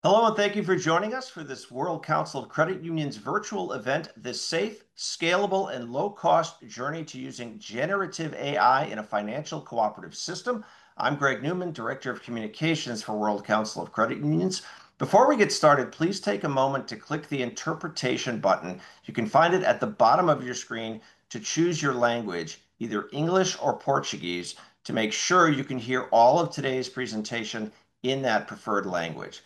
Hello, and thank you for joining us for this World Council of Credit Unions virtual event, The Safe, Scalable, and Low-Cost Journey to Using Generative AI in a Financial Cooperative System. I'm Greg Newman, Director of Communications for World Council of Credit Unions. Before we get started, please take a moment to click the interpretation button. You can find it at the bottom of your screen to choose your language, either English or Portuguese, to make sure you can hear all of today's presentation in that preferred language.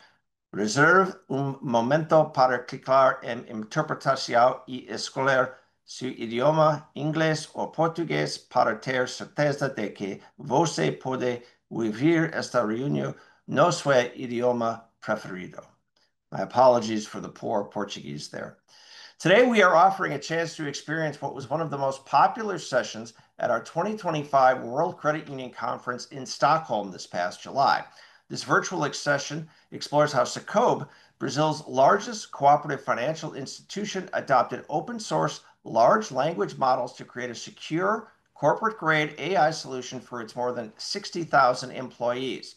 Reserve momento para clicar en interpretación y escoger su idioma inglés o portugués para ter certeza de que você pode ouvir esta reunião no seu idioma preferido. My apologies for the poor Portuguese there. Today, we are offering a chance to experience what was one of the most popular sessions at our 2025 World Credit Union Conference in Stockholm this past July. This virtual session explores how Sicoob, Brazil's largest cooperative financial institution, adopted open source large language models to create a secure, corporate-grade AI solution for its more than 60,000 employees.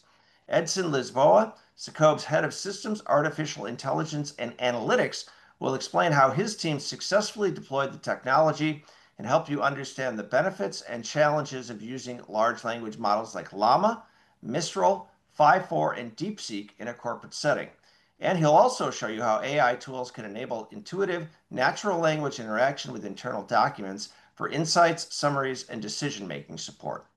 Edson Lisboa, Sicoob's head of systems, artificial intelligence, and analytics, will explain how his team successfully deployed the technology and help you understand the benefits and challenges of using large language models like Llama, Mistral, Phi-4, and DeepSeek in a corporate setting. And he'll also show you how AI tools can enable intuitive, natural language interaction with internal documents for insights, summaries, and decision-making support.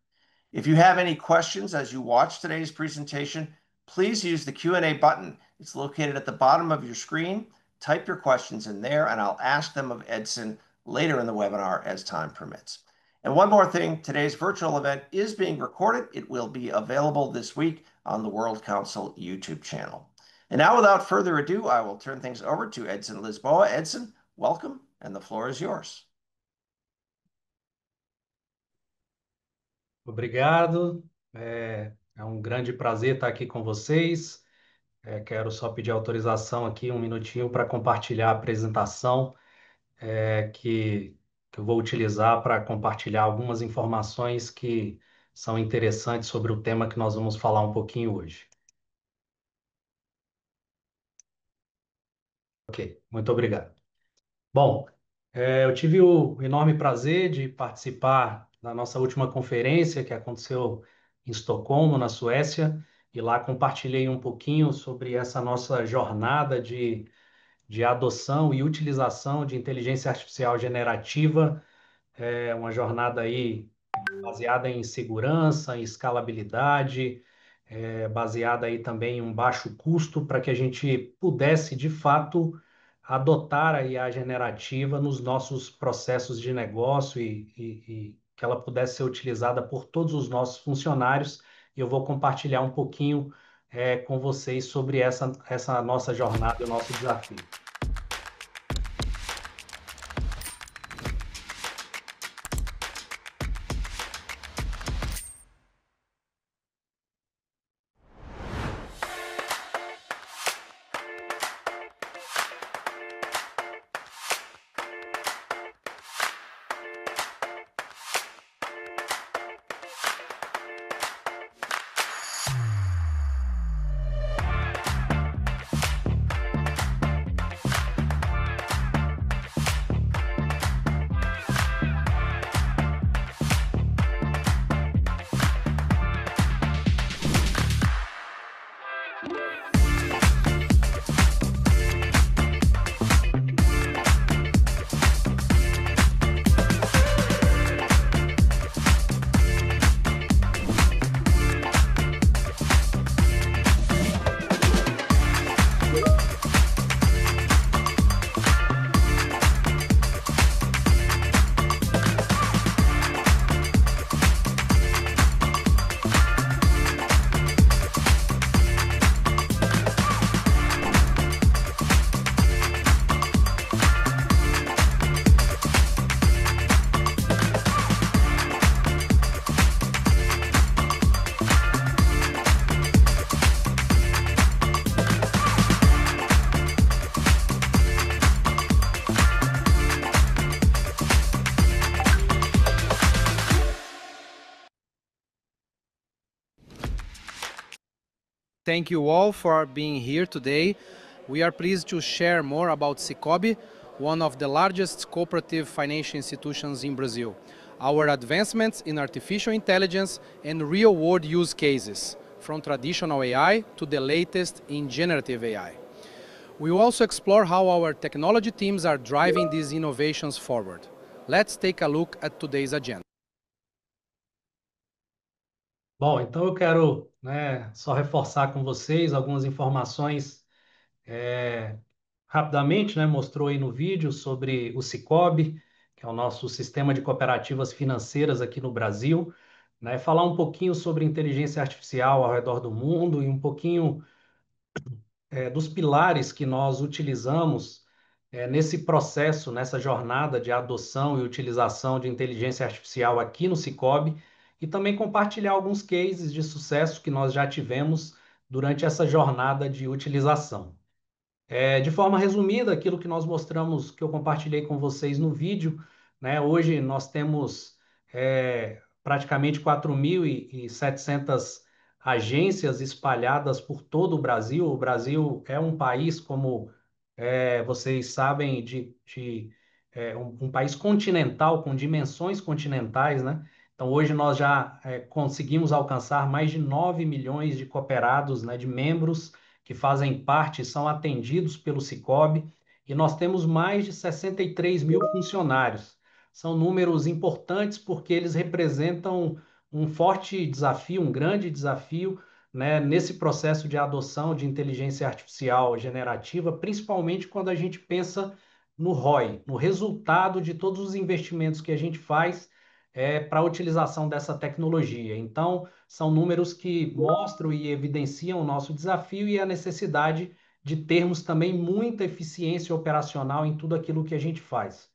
If you have any questions as you watch today's presentation, please use the Q&A button. It's located at the bottom of your screen. Type your questions in there, and I'll ask them of Edson later in the webinar as time permits. And one more thing, today's virtual event is being recorded. It will be available this week on the World Council YouTube channel. And now, without further ado, I will turn things over to Edson Lisboa. Edson, welcome, and the floor is yours. Obrigado. É um grande prazer estar aqui com vocês. Quero só pedir autorização aqui, um minutinho, para compartilhar a apresentação que eu vou utilizar para compartilhar algumas informações que são interessantes sobre o tema que nós vamos falar um pouquinho hoje. Ok, muito obrigado. Bom, eu tive o enorme prazer de participar da nossa última conferência que aconteceu em Estocolmo, na Suécia, e lá compartilhei um pouquinho sobre essa nossa jornada de adoção e utilização de inteligência artificial generativa, uma jornada aí baseada em segurança, em escalabilidade, baseada aí também em um baixo custo para que a gente pudesse, de fato, adotar a IA generativa nos nossos processos de negócio e que ela pudesse ser utilizada por todos os nossos funcionários. E eu vou compartilhar um pouquinho com vocês sobre essa nossa jornada e o nosso desafio. Thank you all for being here today. We are pleased to share more about Cicobi, one of the largest cooperative financial institutions in Brazil, our advancements in artificial intelligence and real-world use cases, from traditional AI to the latest in generative AI. We will also explore how our technology teams are driving these innovations forward. Let's take a look at today's agenda. Bom, então eu quero, né, só reforçar com vocês algumas informações rapidamente, né, mostrou aí no vídeo sobre o Cicobi, que é o nosso sistema de cooperativas financeiras aqui no Brasil, né, falar um pouquinho sobre inteligência artificial ao redor do mundo e um pouquinho dos pilares que nós utilizamos nesse processo, nessa jornada de adoção e utilização de inteligência artificial aqui no Cicobi, e também compartilhar alguns cases de sucesso que nós já tivemos durante essa jornada de utilização. De forma resumida, aquilo que nós mostramos, que eu compartilhei com vocês no vídeo, né? Hoje nós temos praticamente 4.700 agências espalhadas por todo o Brasil. O Brasil é um país, como vocês sabem, um país continental, com dimensões continentais, né? Então, hoje nós já conseguimos alcançar mais de 9 milhões de cooperados, né, de membros que fazem parte, são atendidos pelo Cicobi, e nós temos mais de 63 mil funcionários. São números importantes porque eles representam um forte desafio, um grande desafio, né, nesse processo de adoção de inteligência artificial generativa, principalmente quando a gente pensa no ROI, no resultado de todos os investimentos que a gente faz para a utilização dessa tecnologia. Então, são números que mostram e evidenciam o nosso desafio e a necessidade de termos também muita eficiência operacional em tudo aquilo que a gente faz.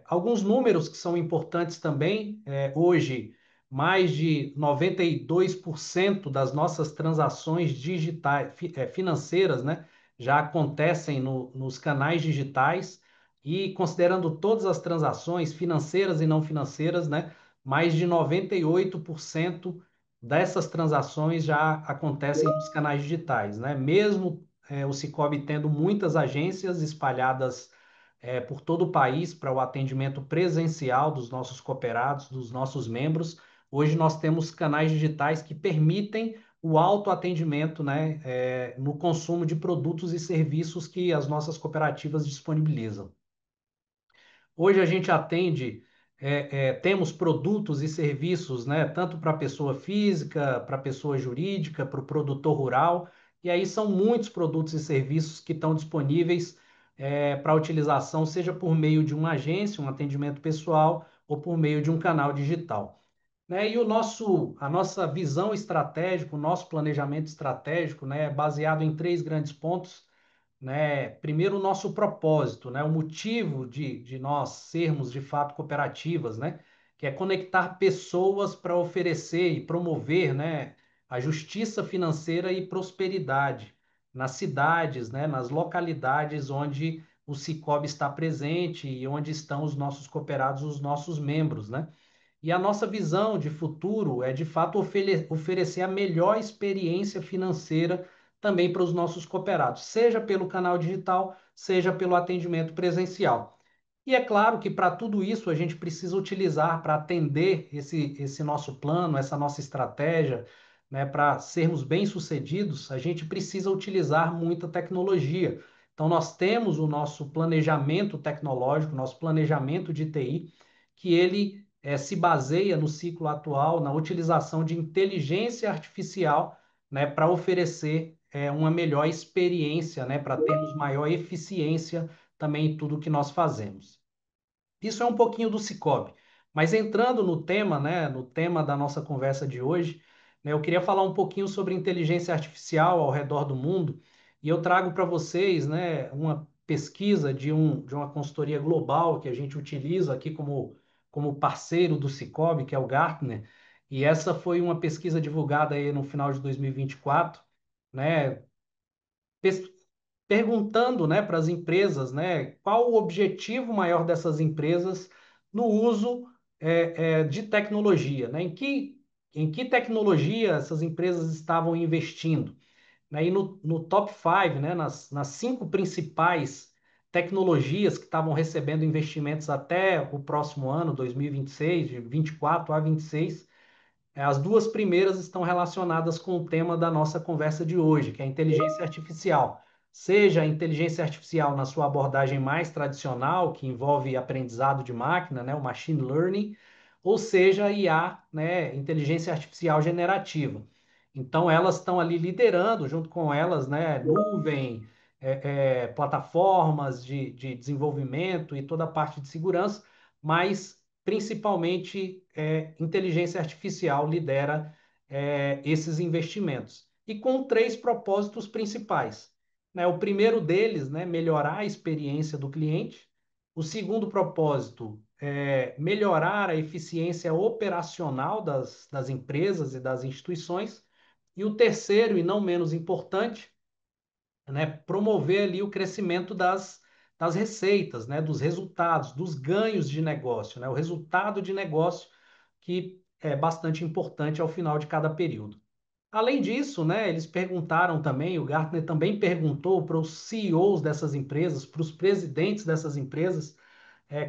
Alguns números que são importantes também, hoje, mais de 92% das nossas transações digitais, financeiras, né, já acontecem nos canais digitais, e considerando todas as transações financeiras e não financeiras, né, mais de 98% dessas transações já acontecem nos canais digitais, né? Mesmo o Cicobi tendo muitas agências espalhadas por todo o país para o atendimento presencial dos nossos cooperados, dos nossos membros. Hoje nós temos canais digitais que permitem o autoatendimento, né, no consumo de produtos e serviços que as nossas cooperativas disponibilizam. Hoje a gente atende, temos produtos e serviços, né, tanto para a pessoa física, para a pessoa jurídica, para o produtor rural, e aí são muitos produtos e serviços que estão disponíveis para utilização, seja por meio de uma agência, um atendimento pessoal, ou por meio de um canal digital. Né? E a nossa visão estratégica, o nosso planejamento estratégico, né, é baseado em três grandes pontos, né? Primeiro, o nosso propósito, né? O motivo de nós sermos de fato cooperativas, né? Que é conectar pessoas para oferecer e promover, né, a justiça financeira e prosperidade nas cidades, né, nas localidades onde o Cicobi está presente e onde estão os nossos cooperados, os nossos membros, né? E a nossa visão de futuro é, de fato, oferecer a melhor experiência financeira também para os nossos cooperados, seja pelo canal digital, seja pelo atendimento presencial. E é claro que para tudo isso a gente precisa utilizar, para atender esse nosso plano, essa nossa estratégia, né, para sermos bem-sucedidos, a gente precisa utilizar muita tecnologia. Então, nós temos o nosso planejamento tecnológico, nosso planejamento de TI, que ele se baseia no ciclo atual, na utilização de inteligência artificial, né, para oferecer uma melhor experiência, né, para termos maior eficiência também em tudo que nós fazemos. Isso é um pouquinho do Cicobi. Mas entrando no tema, né, no tema da nossa conversa de hoje, né, eu queria falar um pouquinho sobre inteligência artificial ao redor do mundo, e eu trago para vocês, né, uma pesquisa de uma consultoria global que a gente utiliza aqui como parceiro do Cicobi, que é o Gartner, e essa foi uma pesquisa divulgada aí no final de 2024, né, pes- perguntando, né, para as empresas, né, qual o objetivo maior dessas empresas no uso de tecnologia, né? em que tecnologia essas empresas estavam investindo, né? E no top 5, né, nas cinco principais tecnologias que estavam recebendo investimentos até o próximo ano, 2026, de 24 a 26, as duas primeiras estão relacionadas com o tema da nossa conversa de hoje, que é a inteligência artificial. Seja a inteligência artificial na sua abordagem mais tradicional, que envolve aprendizado de máquina, né, o machine learning, ou seja a IA, né, inteligência artificial generativa. Então, elas estão ali liderando, junto com elas, né, nuvem, plataformas de desenvolvimento e toda a parte de segurança, mas principalmente inteligência artificial lidera esses investimentos. E com três propósitos principais, né? O primeiro deles, né, melhorar a experiência do cliente. O segundo propósito é melhorar a eficiência operacional das empresas e das instituições. E o terceiro, e não menos importante, né, promover ali o crescimento das receitas, né, dos resultados, dos ganhos de negócio, né, o resultado de negócio que é bastante importante ao final de cada período. Além disso, né, eles perguntaram também, o Gartner também perguntou para os CEOs dessas empresas, para os presidentes dessas empresas,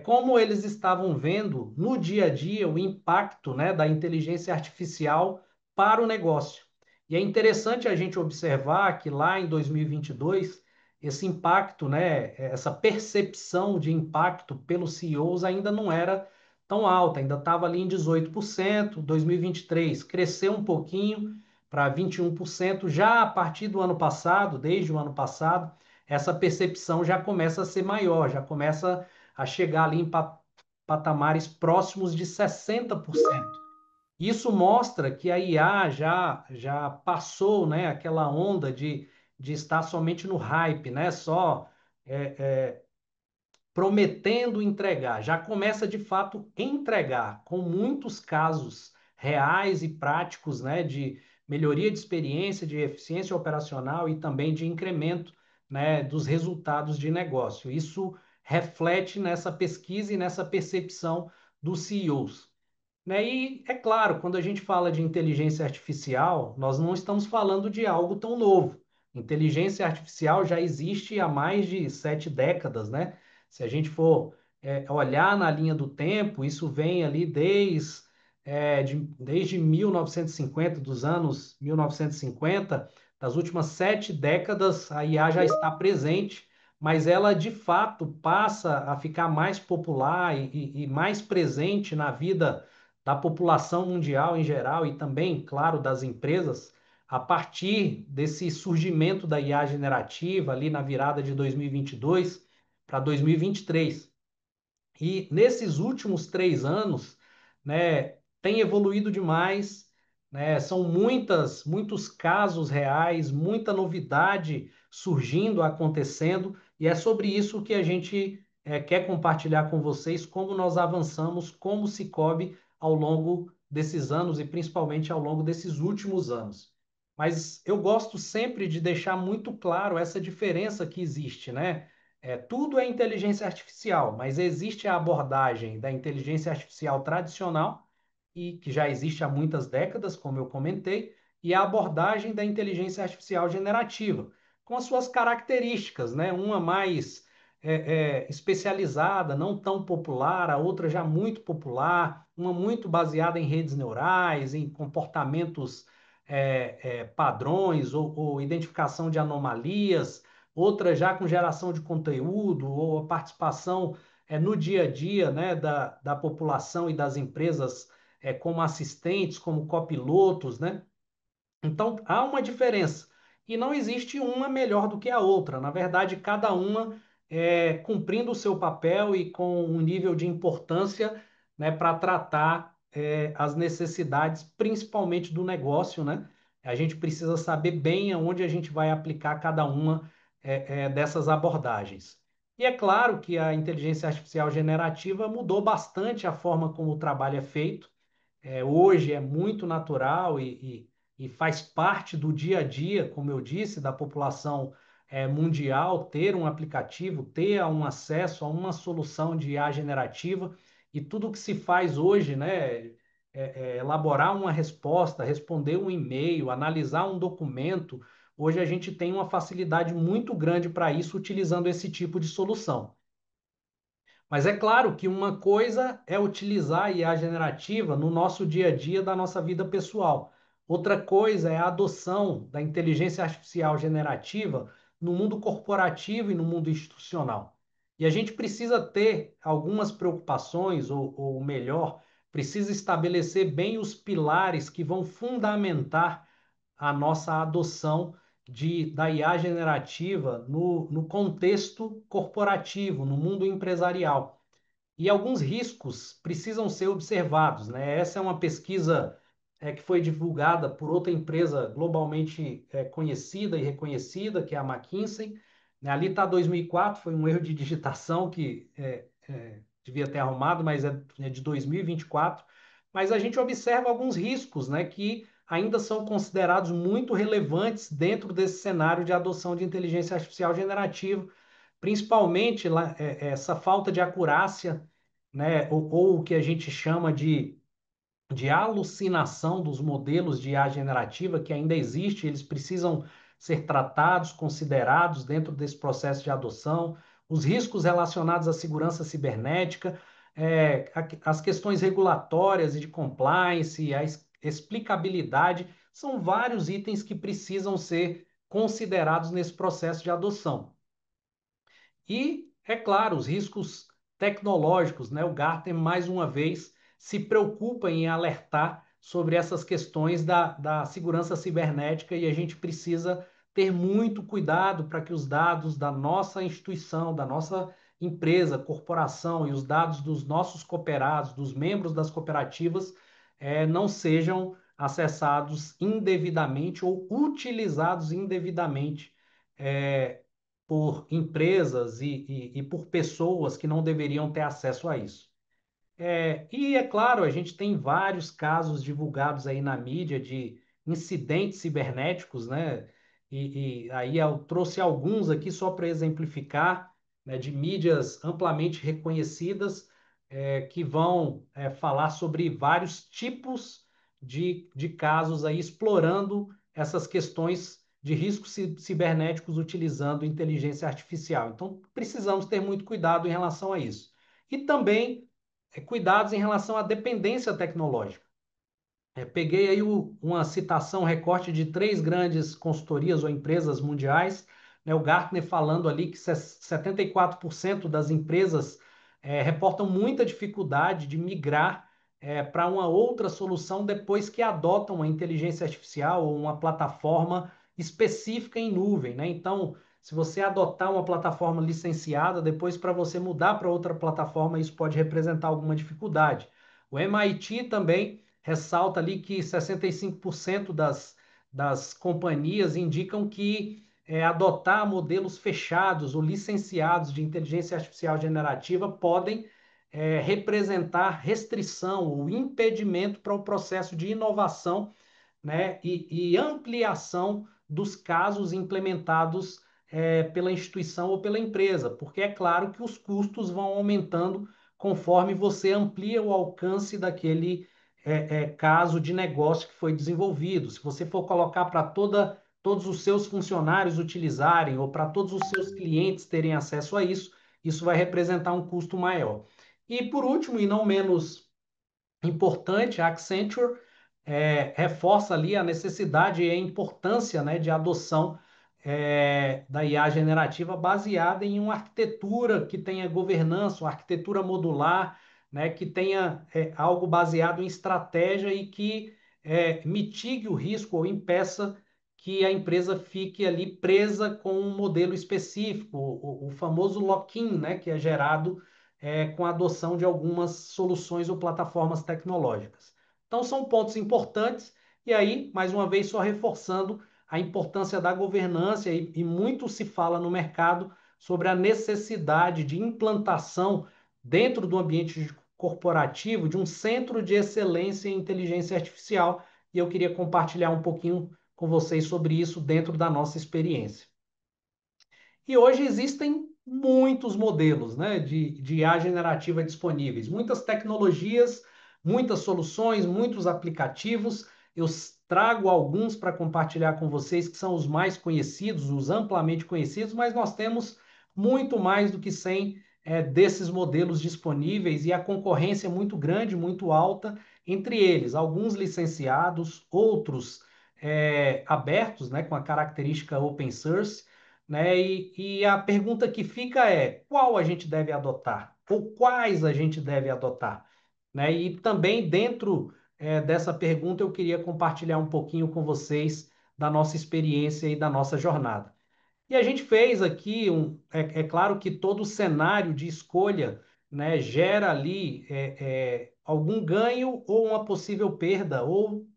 como eles estavam vendo no dia a dia o impacto, né, da inteligência artificial para o negócio. E é interessante a gente observar que lá em 2022, esse impacto, né, essa percepção de impacto pelos CEOs ainda não era tão alta, ainda estava ali em 18%, 2023 cresceu um pouquinho para 21%, já a partir do ano passado, desde o ano passado, essa percepção já começa a ser maior, já começa a chegar ali em patamares próximos de 60%. Isso mostra que a IA já passou, né, aquela onda de estar somente no hype, né, só prometendo entregar, já começa de fato a entregar, com muitos casos reais e práticos, né, de melhoria de experiência, de eficiência operacional e também de incremento, né, dos resultados de negócio. Isso reflete nessa pesquisa e nessa percepção dos CEOs. Né? E é claro, quando a gente fala de inteligência artificial, nós não estamos falando de algo tão novo. Inteligência artificial já existe há mais de 7 décadas, né? Se a gente for olhar na linha do tempo, isso vem ali desde 1950, dos anos 1950, das últimas 7 décadas, a IA já está presente, mas ela de fato passa a ficar mais popular e mais presente na vida da população mundial em geral e também, claro, das empresas, a partir desse surgimento da IA generativa ali na virada de 2022 para 2023. E nesses últimos 3 anos, né, tem evoluído demais, né, são muitos casos reais, muita novidade surgindo, acontecendo, e é sobre isso que a gente quer compartilhar com vocês como nós avançamos como Sicoob ao longo desses anos e principalmente ao longo desses últimos anos. Mas eu gosto sempre de deixar muito claro essa diferença que existe, né? Tudo é inteligência artificial, mas existe a abordagem da inteligência artificial tradicional, e que já existe há muitas décadas, como eu comentei, e a abordagem da inteligência artificial generativa, com as suas características, né? Uma mais especializada, não tão popular, a outra já muito popular, uma muito baseada em redes neurais, em comportamentos padrões ou identificação de anomalias, outra já com geração de conteúdo ou a participação no dia a dia, né, da população e das empresas como assistentes, como copilotos, né? Então, há uma diferença. E não existe uma melhor do que a outra. Na verdade, cada uma cumprindo o seu papel e com um nível de importância, né, para tratar as necessidades, principalmente do negócio, né? A gente precisa saber bem aonde a gente vai aplicar cada uma dessas abordagens. E é claro que a inteligência artificial generativa mudou bastante a forma como o trabalho é feito. Hoje é muito natural e faz parte do dia a dia, como eu disse, da população mundial ter um aplicativo, ter um acesso a uma solução de IA generativa, e tudo que se faz hoje, né, elaborar uma resposta, responder um e-mail, analisar um documento, hoje a gente tem uma facilidade muito grande para isso utilizando esse tipo de solução. Mas é claro que uma coisa é utilizar a IA generativa no nosso dia a dia da nossa vida pessoal. Outra coisa é a adoção da inteligência artificial generativa no mundo corporativo e no mundo institucional. E a gente precisa ter algumas preocupações, ou melhor, precisa estabelecer bem os pilares que vão fundamentar a nossa adoção da IA generativa no contexto corporativo, no mundo empresarial. E alguns riscos precisam ser observados, né? Essa é uma pesquisa que foi divulgada por outra empresa globalmente conhecida e reconhecida, que é a McKinsey. Né? Ali está 2004, foi um erro de digitação que devia ter arrumado, mas é de 2024. Mas a gente observa alguns riscos, né, que ainda são considerados muito relevantes dentro desse cenário de adoção de inteligência artificial generativa, principalmente essa falta de acurácia, né, ou o que a gente chama de alucinação dos modelos de IA generativa que ainda existe, eles precisam ser tratados, considerados dentro desse processo de adoção, os riscos relacionados à segurança cibernética, as questões regulatórias e de compliance, a explicabilidade, são vários itens que precisam ser considerados nesse processo de adoção. E, é claro, os riscos tecnológicos, né? O Gartner, mais uma vez, se preocupa em alertar sobre essas questões da segurança cibernética e a gente precisa ter muito cuidado para que os dados da nossa instituição, da nossa empresa, corporação e os dados dos nossos cooperados, dos membros das cooperativas, não sejam acessados indevidamente ou utilizados indevidamente é, por empresas e por pessoas que não deveriam ter acesso a isso. E é claro, a gente tem vários casos divulgados aí na mídia de incidentes cibernéticos, né? E aí eu trouxe alguns aqui só para exemplificar, né, de mídias amplamente reconhecidas, que vão falar sobre vários tipos de casos aí explorando essas questões de riscos cibernéticos utilizando inteligência artificial. Então, precisamos ter muito cuidado em relação a isso. E também cuidados em relação à dependência tecnológica. Peguei aí uma citação, um recorte de três grandes consultorias ou empresas mundiais, né, o Gartner falando ali que 74% das empresas reportam muita dificuldade de migrar para uma outra solução depois que adotam a inteligência artificial ou uma plataforma específica em nuvem, né? Então, se você adotar uma plataforma licenciada, depois para você mudar para outra plataforma, isso pode representar alguma dificuldade. O MIT também ressalta ali que 65% das companhias indicam que adotar modelos fechados ou licenciados de inteligência artificial generativa podem representar restrição ou impedimento para o processo de inovação, né, e ampliação dos casos implementados pela instituição ou pela empresa, porque é claro que os custos vão aumentando conforme você amplia o alcance daquele caso de negócio que foi desenvolvido. Se você for colocar para todos os seus funcionários utilizarem ou para todos os seus clientes terem acesso a isso, isso vai representar um custo maior. E por último, e não menos importante, a Accenture reforça ali a necessidade e a importância, né, de adoção da IA generativa baseada em uma arquitetura que tenha governança, uma arquitetura modular, né, que tenha algo baseado em estratégia e que mitigue o risco ou impeça que a empresa fique ali presa com um modelo específico, o famoso lock-in, né, que é gerado com a adoção de algumas soluções ou plataformas tecnológicas. Então, são pontos importantes, e aí, mais uma vez, só reforçando a importância da governança, e muito se fala no mercado sobre a necessidade de implantação dentro do ambiente corporativo de um centro de excelência em inteligência artificial, e eu queria compartilhar um pouquinho com vocês sobre isso dentro da nossa experiência. E hoje existem muitos modelos, né, de IA generativa disponíveis, muitas tecnologias muitas soluções, muitos aplicativos. Eu trago alguns para compartilhar com vocês que são os mais conhecidos, os amplamente conhecidos, mas nós temos muito mais do que 100 desses modelos disponíveis e a concorrência é muito grande, muito alta entre eles, alguns licenciados, outros abertos, né, com a característica open source, né? E a pergunta que fica é: qual a gente deve adotar? Ou quais a gente deve adotar? Né? E também dentro dessa pergunta eu queria compartilhar um pouquinho com vocês da nossa experiência e da nossa jornada. E a gente fez aqui é claro que todo o cenário de escolha, né, gera ali algum ganho ou uma possível perda, ou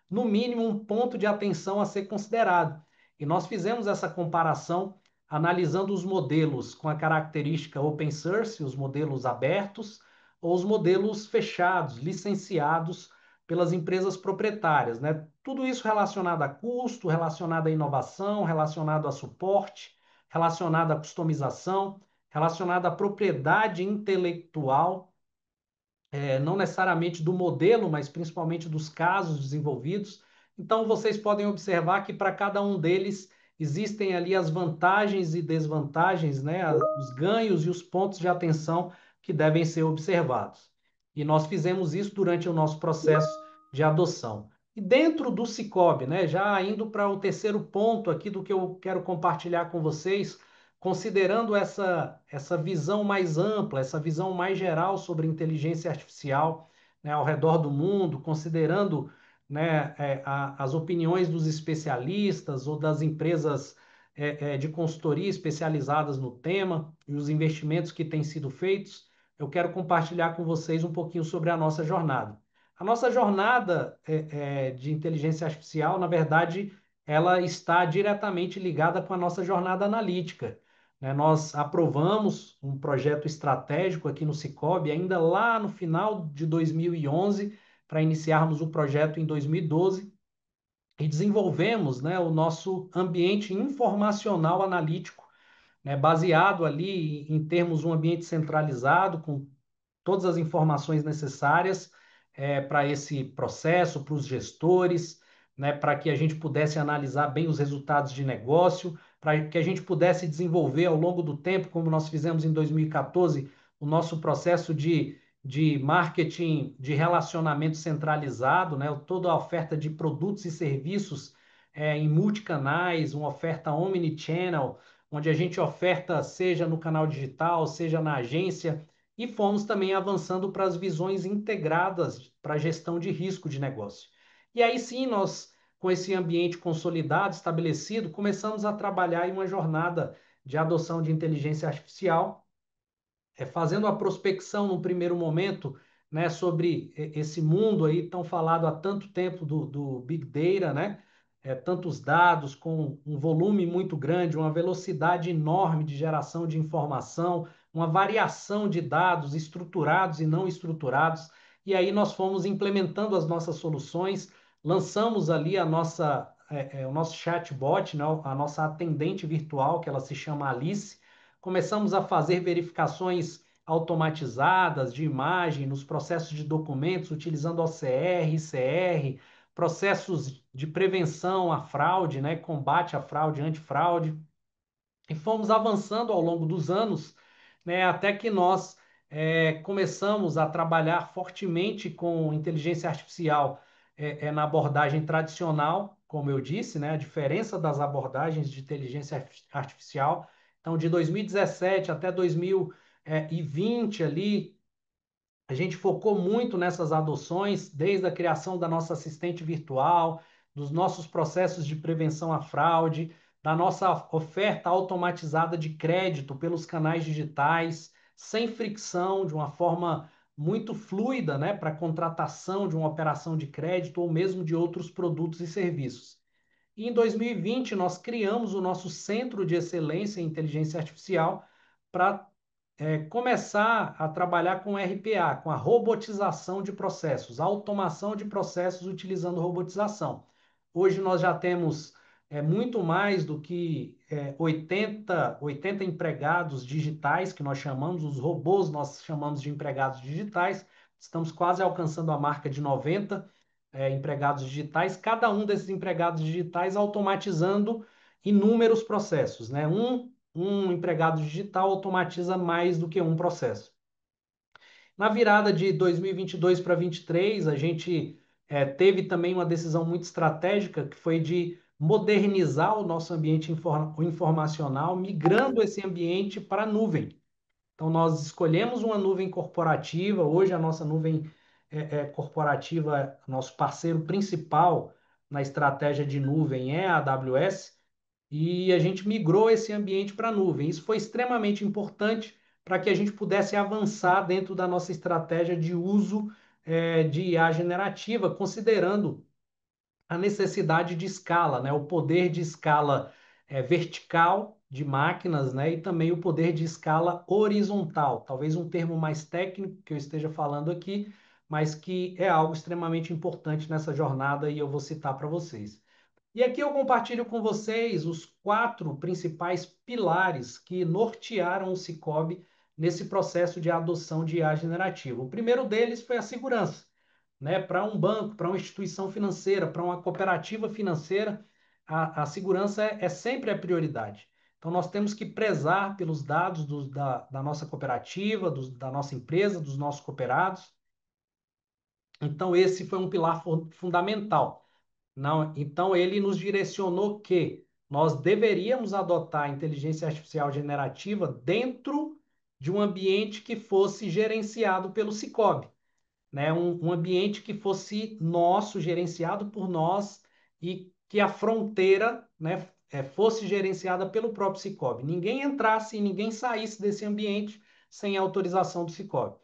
no mínimo um ponto de atenção a ser considerado. E nós fizemos essa comparação analisando os modelos com a característica open source, os modelos abertos, ou os modelos fechados, licenciados pelas empresas proprietárias, né? Tudo isso relacionado a custo, relacionado à inovação, relacionado a suporte, relacionado à customização, relacionado à propriedade intelectual, não necessariamente do modelo, mas principalmente dos casos desenvolvidos. Então, vocês podem observar que para cada um deles existem ali as vantagens e desvantagens, né? Os ganhos e os pontos de atenção que devem ser observados. E nós fizemos isso durante o nosso processo de adoção. E dentro do Cicobi, né? Já indo para o terceiro ponto aqui do que eu quero compartilhar com vocês, considerando essa visão mais ampla, essa visão mais geral sobre inteligência artificial, né, ao redor do mundo, considerando, né, as opiniões dos especialistas ou das empresas de consultoria especializadas no tema e os investimentos que têm sido feitos, eu quero compartilhar com vocês um pouquinho sobre a nossa jornada. A nossa jornada de inteligência artificial, na verdade, ela está diretamente ligada com a nossa jornada analítica, né? Nós aprovamos um projeto estratégico aqui no Cicobi, ainda lá no final de 2011, para iniciarmos o projeto em 2012, e desenvolvemos, né, o nosso ambiente informacional analítico, né, baseado ali em termos um ambiente centralizado, com todas as informações necessárias para esse processo, para os gestores, né, para que a gente pudesse analisar bem os resultados de negócio, para que a gente pudesse desenvolver ao longo do tempo, como nós fizemos em 2014, o nosso processo de marketing, de relacionamento centralizado, né, toda a oferta de produtos e serviços em multicanais, uma oferta omnichannel, onde a gente oferta seja no canal digital, seja na agência, e fomos também avançando para as visões integradas para a gestão de risco de negócio. E aí sim, nós, com esse ambiente consolidado, estabelecido, começamos a trabalhar em uma jornada de adoção de inteligência artificial, fazendo a prospecção no primeiro momento, né, sobre esse mundo aí tão falado há tanto tempo do Big Data, né? Tantos dados com um volume muito grande, uma velocidade enorme de geração de informação, uma variação de dados estruturados e não estruturados. E aí nós fomos implementando as nossas soluções, lançamos ali o nosso chatbot, né, a nossa atendente virtual, que ela se chama Alice. Começamos a fazer verificações automatizadas de imagem nos processos de documentos, utilizando OCR, ICR, processos de prevenção à fraude, né, combate à fraude, antifraude, e fomos avançando ao longo dos anos, né, até que nós começamos a trabalhar fortemente com inteligência artificial na abordagem tradicional, como eu disse, né, a diferença das abordagens de inteligência artificial. Então, de 2017 até 2020 ali, a gente focou muito nessas adoções, desde a criação da nossa assistente virtual, dos nossos processos de prevenção à fraude, da nossa oferta automatizada de crédito pelos canais digitais, sem fricção, de uma forma muito fluida, né, para contratação de uma operação de crédito ou mesmo de outros produtos e serviços. E em 2020, nós criamos o nosso Centro de Excelência em Inteligência Artificial para começar a trabalhar com RPA, com a robotização de processos, automação de processos utilizando robotização. Hoje nós já temos muito mais do que 80 empregados digitais, que nós chamamos, os robôs nós chamamos de empregados digitais, estamos quase alcançando a marca de 90 empregados digitais, cada um desses empregados digitais automatizando inúmeros processos, né? Um empregado digital automatiza mais do que um processo. Na virada de 2022 para 2023, a gente teve também uma decisão muito estratégica, que foi de modernizar o nosso ambiente informacional, migrando esse ambiente para a nuvem. Então, nós escolhemos uma nuvem corporativa. Hoje, a nossa nuvem corporativa, nosso parceiro principal na estratégia de nuvem é a AWS, e a gente migrou esse ambiente para a nuvem. Isso foi extremamente importante para que a gente pudesse avançar dentro da nossa estratégia de uso de IA generativa, considerando a necessidade de escala, né? O poder de escala vertical de máquinas, né? E também o poder de escala horizontal. Talvez um termo mais técnico que eu esteja falando aqui, mas que é algo extremamente importante nessa jornada e eu vou citar para vocês. E aqui eu compartilho com vocês os 4 principais pilares que nortearam o Sicoob nesse processo de adoção de IA generativa. O primeiro deles foi a segurança, né? Para um banco, para uma instituição financeira, para uma cooperativa financeira, a segurança é sempre a prioridade. Então, nós temos que prezar pelos dados da nossa cooperativa, da nossa empresa, dos nossos cooperados. Então, esse foi um pilar fundamental. Não, então, ele nos direcionou que nós deveríamos adotar a inteligência artificial generativa dentro de um ambiente que fosse gerenciado pelo Sicoob, né? Um ambiente que fosse nosso, gerenciado por nós e que a fronteira, né, fosse gerenciada pelo próprio Sicoob. Ninguém entrasse e ninguém saísse desse ambiente sem a autorização do Sicoob.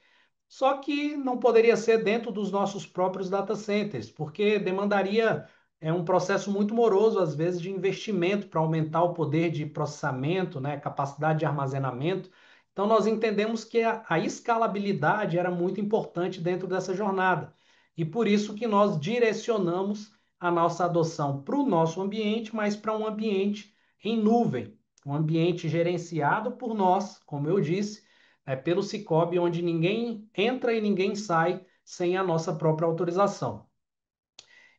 Só que não poderia ser dentro dos nossos próprios data centers, porque demandaria um processo muito moroso, às vezes, de investimento para aumentar o poder de processamento, né, capacidade de armazenamento. Então, nós entendemos que a escalabilidade era muito importante dentro dessa jornada. E por isso que nós direcionamos a nossa adoção para o nosso ambiente, mas para um ambiente em nuvem, um ambiente gerenciado por nós, como eu disse, pelo Sicoob, onde ninguém entra e ninguém sai sem a nossa própria autorização.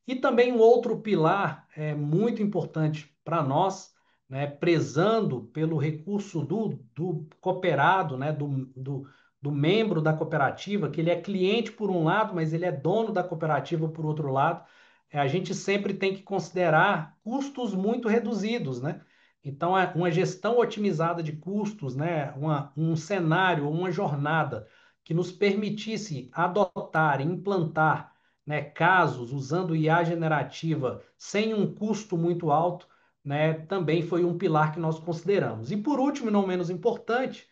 E também um outro pilar muito importante para nós, né, prezando pelo recurso do cooperado, né, do membro da cooperativa, que ele é cliente por um lado, mas ele é dono da cooperativa por outro lado, a gente sempre tem que considerar custos muito reduzidos, né? Então, uma gestão otimizada de custos, né, um cenário, uma jornada que nos permitisse adotar e implantar, né, casos usando IA generativa sem um custo muito alto, né, também foi um pilar que nós consideramos. E por último, e não menos importante,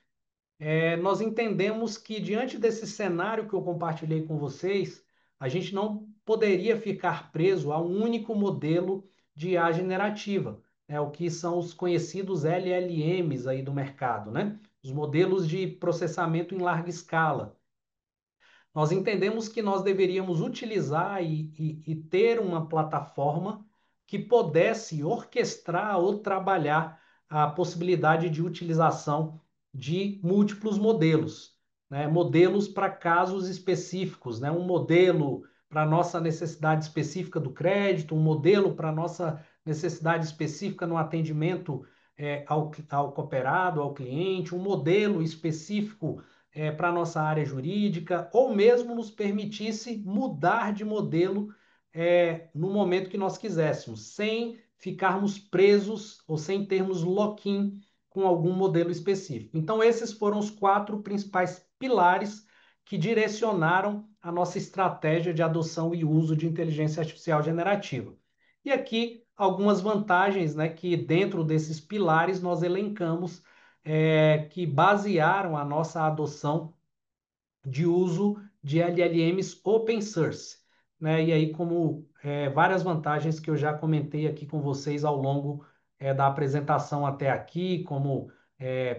nós entendemos que diante desse cenário que eu compartilhei com vocês, a gente não poderia ficar preso a um único modelo de IA generativa, né, o que são os conhecidos LLMs aí do mercado, né? Os modelos de processamento em larga escala. Nós entendemos que nós deveríamos utilizar e ter uma plataforma que pudesse orquestrar ou trabalhar a possibilidade de utilização de múltiplos modelos, né? Modelos para casos específicos, né? Um modelo para a nossa necessidade específica do crédito, um modelo para a nossa necessidade específica no atendimento ao cooperado, ao cliente, um modelo específico para a nossa área jurídica, ou mesmo nos permitisse mudar de modelo no momento que nós quiséssemos, sem ficarmos presos ou sem termos lock-in com algum modelo específico. Então, esses foram os 4 principais pilares que direcionaram a nossa estratégia de adoção e uso de inteligência artificial generativa. E aqui algumas vantagens, né, que dentro desses pilares nós elencamos que basearam a nossa adoção de uso de LLMs open source, né? E aí, como várias vantagens que eu já comentei aqui com vocês ao longo da apresentação até aqui, como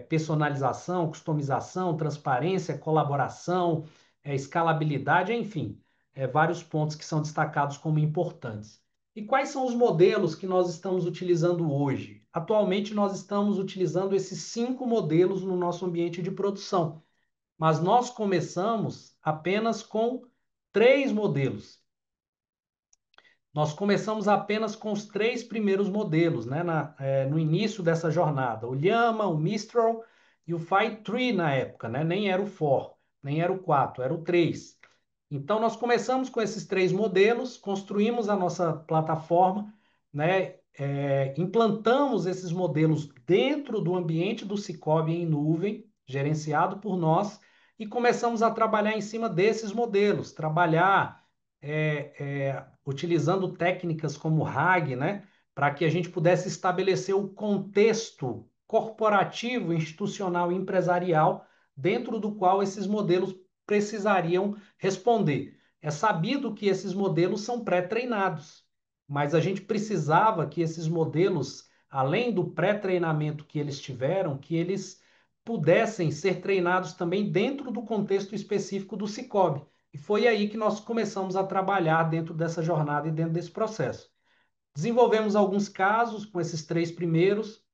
personalização, customização, transparência, colaboração, escalabilidade, enfim, vários pontos que são destacados como importantes. E quais são os modelos que nós estamos utilizando hoje? Atualmente, nós estamos utilizando esses 5 modelos no nosso ambiente de produção. mas nós começamos apenas com 3 modelos. Nós começamos apenas com os 3 primeiros modelos, né, no início dessa jornada. O Llama, o Mistral e o Phi 3 na época, né? Nem era o 4, nem era o 4, era o 3. Então, nós começamos com esses 3 modelos, construímos a nossa plataforma, né? Implantamos esses modelos dentro do ambiente do Sicoob em nuvem, gerenciado por nós, e começamos a trabalhar em cima desses modelos, trabalhar utilizando técnicas como RAG, né? Para que a gente pudesse estabelecer o contexto corporativo, institucional e empresarial dentro do qual esses modelos precisariam responder. É sabido que esses modelos são pré-treinados, mas a gente precisava que esses modelos, além do pré-treinamento que eles tiveram, que eles pudessem ser treinados também dentro do contexto específico do Sicoob. E foi aí que nós começamos a trabalhar dentro dessa jornada e dentro desse processo. Desenvolvemos alguns casos com esses 3 primeiros,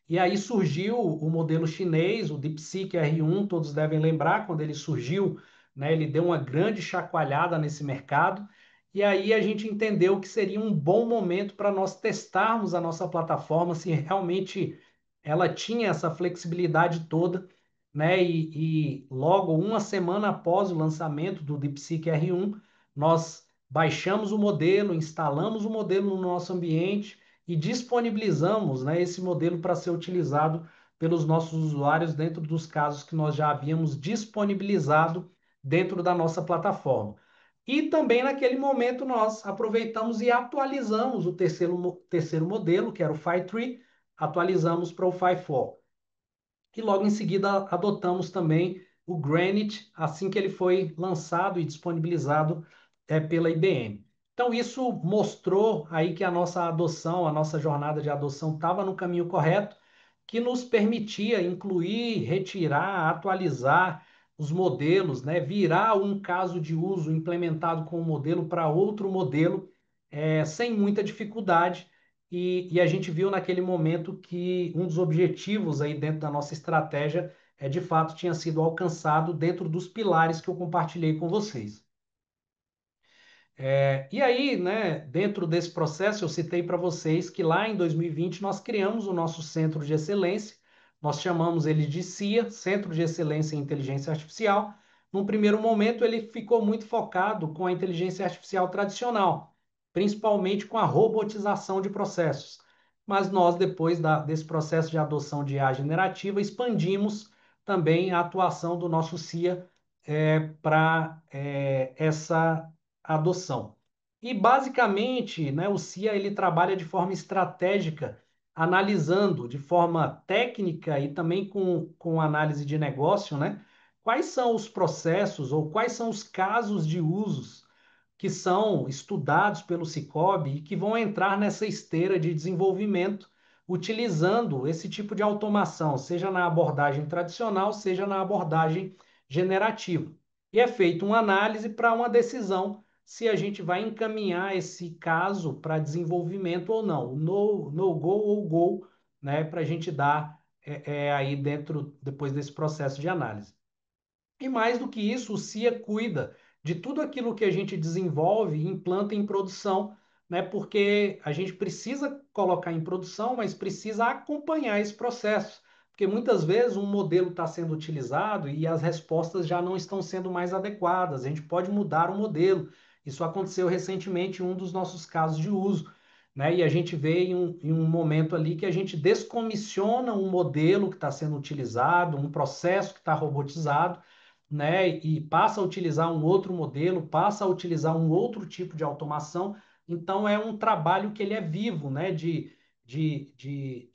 e aí surgiu o modelo chinês, o DeepSeek R1, todos devem lembrar, quando ele surgiu, né, ele deu uma grande chacoalhada nesse mercado, e aí a gente entendeu que seria um bom momento para nós testarmos a nossa plataforma, se realmente ela tinha essa flexibilidade toda, né, e logo uma semana após o lançamento do DeepSeek R1, nós baixamos o modelo, instalamos o modelo no nosso ambiente, e disponibilizamos, né, esse modelo para ser utilizado pelos nossos usuários dentro dos casos que nós já havíamos disponibilizado dentro da nossa plataforma. E também naquele momento nós aproveitamos e atualizamos o terceiro modelo, que era o Phi 3, atualizamos para o Phi 4. E logo em seguida adotamos também o Granite, assim que ele foi lançado e disponibilizado pela IBM. Então, isso mostrou aí que a nossa adoção, a nossa jornada de adoção estava no caminho correto, que nos permitia incluir, retirar, atualizar os modelos, né? Virar um caso de uso implementado com um modelo para outro modelo, sem muita dificuldade. E a gente viu naquele momento que um dos objetivos aí dentro da nossa estratégia de fato tinha sido alcançado dentro dos pilares que eu compartilhei com vocês. E aí, né, dentro desse processo, eu citei para vocês que lá em 2020 nós criamos o nosso Centro de Excelência, nós chamamos ele de CIA, Centro de Excelência em Inteligência Artificial. Num primeiro momento, ele ficou muito focado com a inteligência artificial tradicional, principalmente com a robotização de processos. Mas nós, depois desse processo de adoção de IA generativa, expandimos também a atuação do nosso CIA para essa adoção. E basicamente, né, o CIA ele trabalha de forma estratégica, analisando de forma técnica e também com análise de negócio, né, quais são os processos ou quais são os casos de usos que são estudados pelo Sicoob e que vão entrar nessa esteira de desenvolvimento utilizando esse tipo de automação, seja na abordagem tradicional, seja na abordagem generativa. E é feita uma análise para uma decisão se a gente vai encaminhar esse caso para desenvolvimento ou não, no go ou go, né, para a gente dar aí dentro, depois desse processo de análise. E mais do que isso, o CIA cuida de tudo aquilo que a gente desenvolve e implanta em produção, né? Porque a gente precisa colocar em produção, mas precisa acompanhar esse processo. Porque muitas vezes um modelo está sendo utilizado e as respostas já não estão sendo mais adequadas. A gente pode mudar o modelo. Isso aconteceu recentemente em um dos nossos casos de uso, né? E a gente vê em um momento ali que a gente descomissiona um modelo que está sendo utilizado, um processo que está robotizado, né, e passa a utilizar um outro modelo, passa a utilizar um outro tipo de automação. Então, é um trabalho que ele é vivo, né, de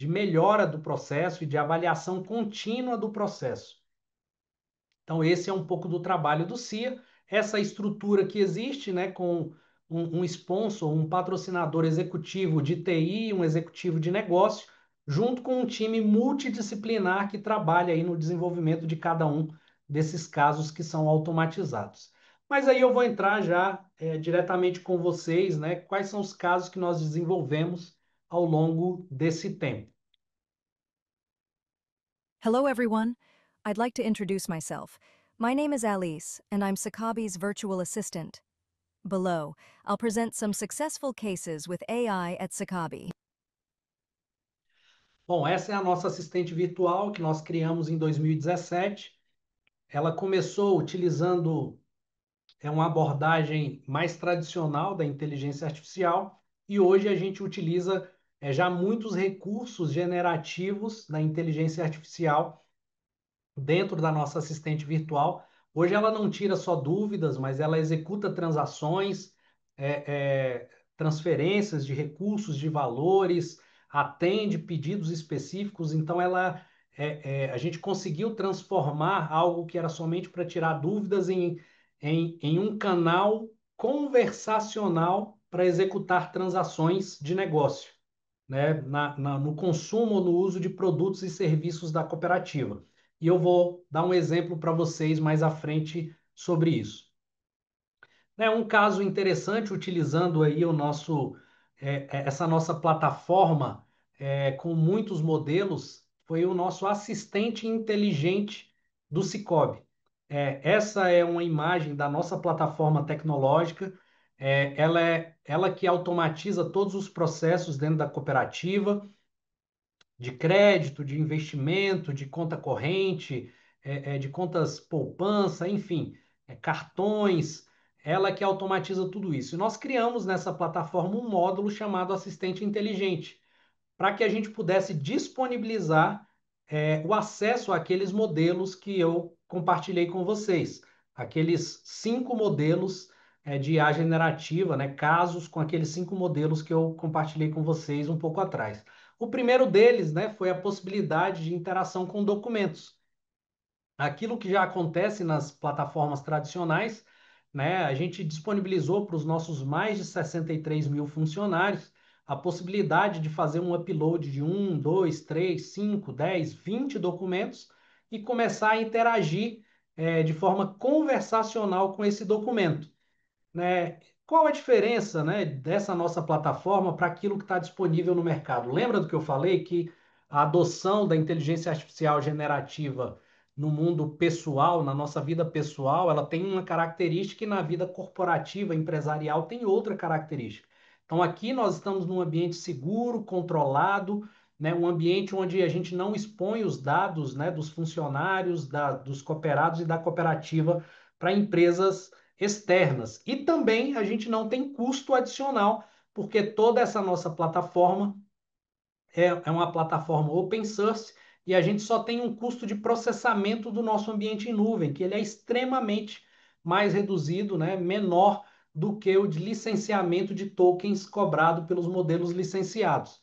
melhora do processo e de avaliação contínua do processo. Então, esse é um pouco do trabalho do CIA, essa estrutura que existe, né, com um sponsor, um patrocinador executivo de TI, um executivo de negócio, junto com um time multidisciplinar que trabalha aí no desenvolvimento de cada um desses casos que são automatizados. Mas aí eu vou entrar já diretamente com vocês, né, quais são os casos que nós desenvolvemos ao longo desse tempo. Hello, everyone. I'd like to introduce myself. My name is Alice, and I'm Sakabi's virtual assistant. Below, I'll present some successful cases with AI at Sakabi. Bom, essa é a nossa assistente virtual que nós criamos em 2017. Ela começou utilizando uma abordagem mais tradicional da inteligência artificial e hoje a gente utiliza já muitos recursos generativos da inteligência artificial dentro da nossa assistente virtual. Hoje ela não tira só dúvidas, mas ela executa transações, transferências de recursos, de valores, atende pedidos específicos. Então a gente conseguiu transformar algo que era somente para tirar dúvidas em um canal conversacional para executar transações de negócio, né, no consumo ou no uso de produtos e serviços da cooperativa. E eu vou dar um exemplo para vocês mais à frente sobre isso. Um caso interessante utilizando aí essa nossa plataforma com muitos modelos foi o nosso assistente inteligente do Cicobi. Essa é uma imagem da nossa plataforma tecnológica. Ela que automatiza todos os processos dentro da cooperativa de crédito, de investimento, de conta corrente, de contas poupança, enfim, cartões, ela que automatiza tudo isso. E nós criamos nessa plataforma um módulo chamado Assistente Inteligente, para que a gente pudesse disponibilizar o acesso àqueles modelos que eu compartilhei com vocês, aqueles 5 modelos de IA generativa, né, casos com aqueles 5 modelos que eu compartilhei com vocês um pouco atrás. O primeiro deles, né, foi a possibilidade de interação com documentos. Aquilo que já acontece nas plataformas tradicionais, né, a gente disponibilizou para os nossos mais de 63 mil funcionários a possibilidade de fazer um upload de 1, 2, 3, 5, 10, 20 documentos e começar a interagir de forma conversacional com esse documento, né? Qual a diferença, né, dessa nossa plataforma para aquilo que está disponível no mercado? Lembra do que eu falei que a adoção da inteligência artificial generativa no mundo pessoal, na nossa vida pessoal, ela tem uma característica e na vida corporativa, empresarial, tem outra característica. Então, aqui nós estamos num ambiente seguro, controlado, né, um ambiente onde a gente não expõe os dados, né, dos funcionários, dos cooperados e da cooperativa para empresas externas. E também a gente não tem custo adicional, porque toda essa nossa plataforma é uma plataforma open source e a gente só tem um custo de processamento do nosso ambiente em nuvem, que ele é extremamente mais reduzido, né, menor do que o de licenciamento de tokens cobrado pelos modelos licenciados,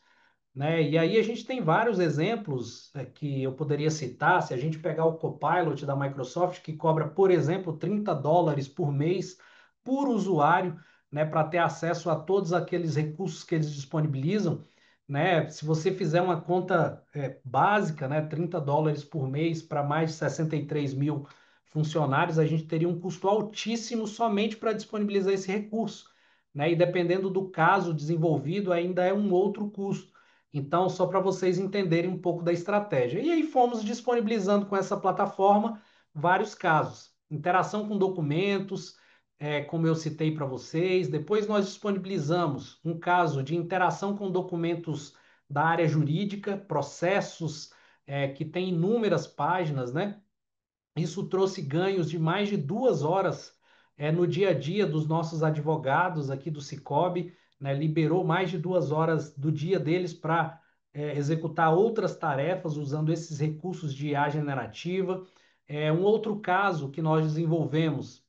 né? E aí a gente tem vários exemplos que eu poderia citar. Se a gente pegar o Copilot da Microsoft, que cobra, por exemplo, $30 por mês por usuário, né, para ter acesso a todos aqueles recursos que eles disponibilizam, né? Se você fizer uma conta básica, né, $30 por mês para mais de 63 mil funcionários, a gente teria um custo altíssimo somente para disponibilizar esse recurso, né? E dependendo do caso desenvolvido, ainda é um outro custo. Então, só para vocês entenderem um pouco da estratégia. E aí fomos disponibilizando com essa plataforma vários casos. Interação com documentos, como eu citei para vocês. Depois nós disponibilizamos um caso de interação com documentos da área jurídica, processos que têm inúmeras páginas, né? Isso trouxe ganhos de mais de 2 horas no dia a dia dos nossos advogados aqui do Cicobi, né? Liberou mais de 2 horas do dia deles para executar outras tarefas usando esses recursos de IA generativa. Um outro caso que nós desenvolvemos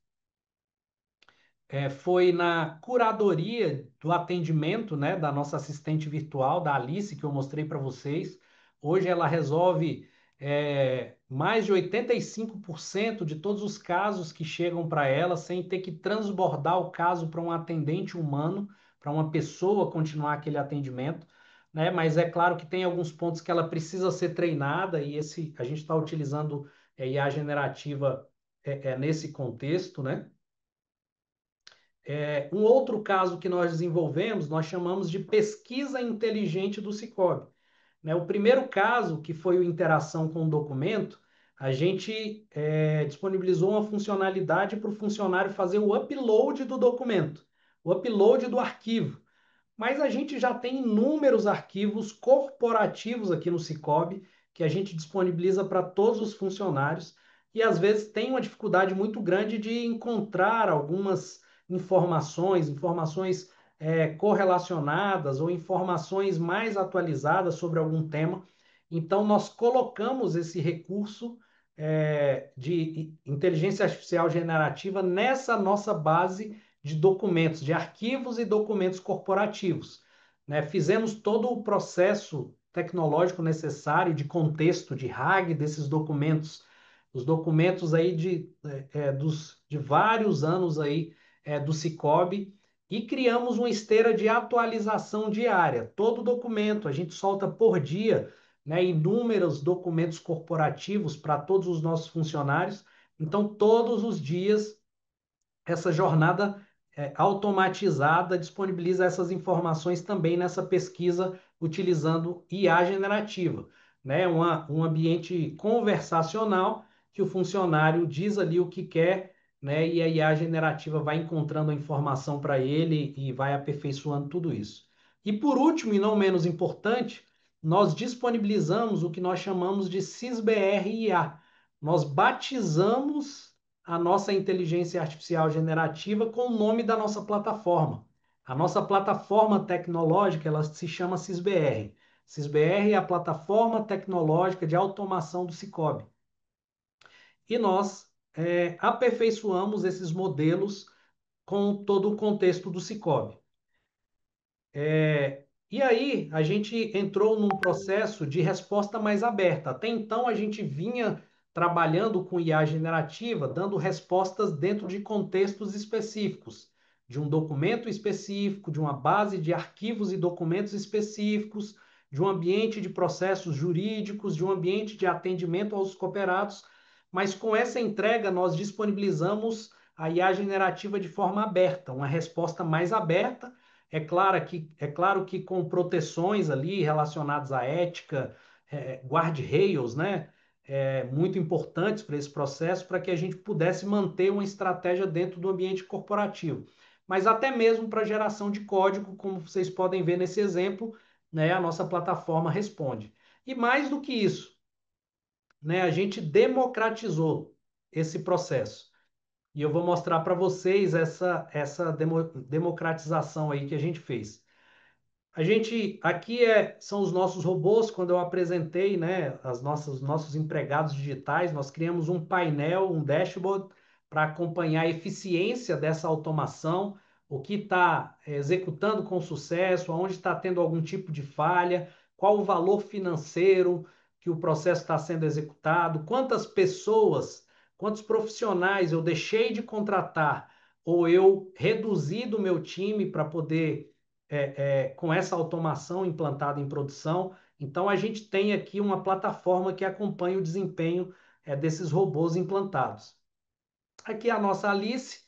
foi na curadoria do atendimento, né, da nossa assistente virtual, da Alice, que eu mostrei para vocês. Hoje ela resolve mais de 85% de todos os casos que chegam para ela, sem ter que transbordar o caso para um atendente humano, para uma pessoa continuar aquele atendimento, né? Mas é claro que tem alguns pontos que ela precisa ser treinada e a gente está utilizando IA generativa nesse contexto, né? Um outro caso que nós desenvolvemos, nós chamamos de pesquisa inteligente do Cicobi, né? O primeiro caso, que foi a interação com o documento, a gente disponibilizou uma funcionalidade para o funcionário fazer o upload do documento, o upload do arquivo. Mas a gente já tem inúmeros arquivos corporativos aqui no Sicoob que a gente disponibiliza para todos os funcionários e às vezes tem uma dificuldade muito grande de encontrar algumas informações correlacionadas ou informações mais atualizadas sobre algum tema. Então, nós colocamos esse recurso de inteligência artificial generativa nessa nossa base de documentos, de arquivos e documentos corporativos. Né? Fizemos todo o processo tecnológico necessário de contexto, de RAG desses documentos, os documentos aí de vários anos aí do Sicoob, e criamos uma esteira de atualização diária. Todo documento a gente solta por dia, né, inúmeros documentos corporativos para todos os nossos funcionários. Então, todos os dias essa jornada automatizada disponibiliza essas informações também nessa pesquisa utilizando IA generativa, né? Um ambiente conversacional que o funcionário diz ali o que quer, né? E a IA generativa vai encontrando a informação para ele e vai aperfeiçoando tudo isso. E por último, e não menos importante, nós disponibilizamos o que nós chamamos de SysBR-IA. Nós batizamos a nossa inteligência artificial generativa com o nome da nossa plataforma. A nossa plataforma tecnológica, ela se chama SysBR. SysBR é a plataforma tecnológica de automação do Sicoob. E nós aperfeiçoamos esses modelos com todo o contexto do Sicoob. E aí a gente entrou num processo de resposta mais aberta. Até então a gente vinha trabalhando com IA generativa, dando respostas dentro de contextos específicos, de um documento específico, de uma base de arquivos e documentos específicos, de um ambiente de processos jurídicos, de um ambiente de atendimento aos cooperados. Mas com essa entrega nós disponibilizamos a IA generativa de forma aberta, uma resposta mais aberta. É claro que com proteções ali relacionadas à ética, guardrails, né? Muito importantes para esse processo, para que a gente pudesse manter uma estratégia dentro do ambiente corporativo. Mas até mesmo para geração de código, como vocês podem ver nesse exemplo, né? A nossa plataforma responde. E mais do que isso, né? A gente democratizou esse processo. E eu vou mostrar para vocês essa democratização aí que a gente fez. A gente aqui são os nossos robôs. Quando eu apresentei, né, nossos empregados digitais, nós criamos um painel, um dashboard para acompanhar a eficiência dessa automação, o que está executando com sucesso, onde está tendo algum tipo de falha, qual o valor financeiro que o processo está sendo executado, quantas pessoas, quantos profissionais eu deixei de contratar ou eu reduzi do meu time para poder com essa automação implantada em produção. Então, a gente tem aqui uma plataforma que acompanha o desempenho desses robôs implantados. Aqui é a nossa Alice,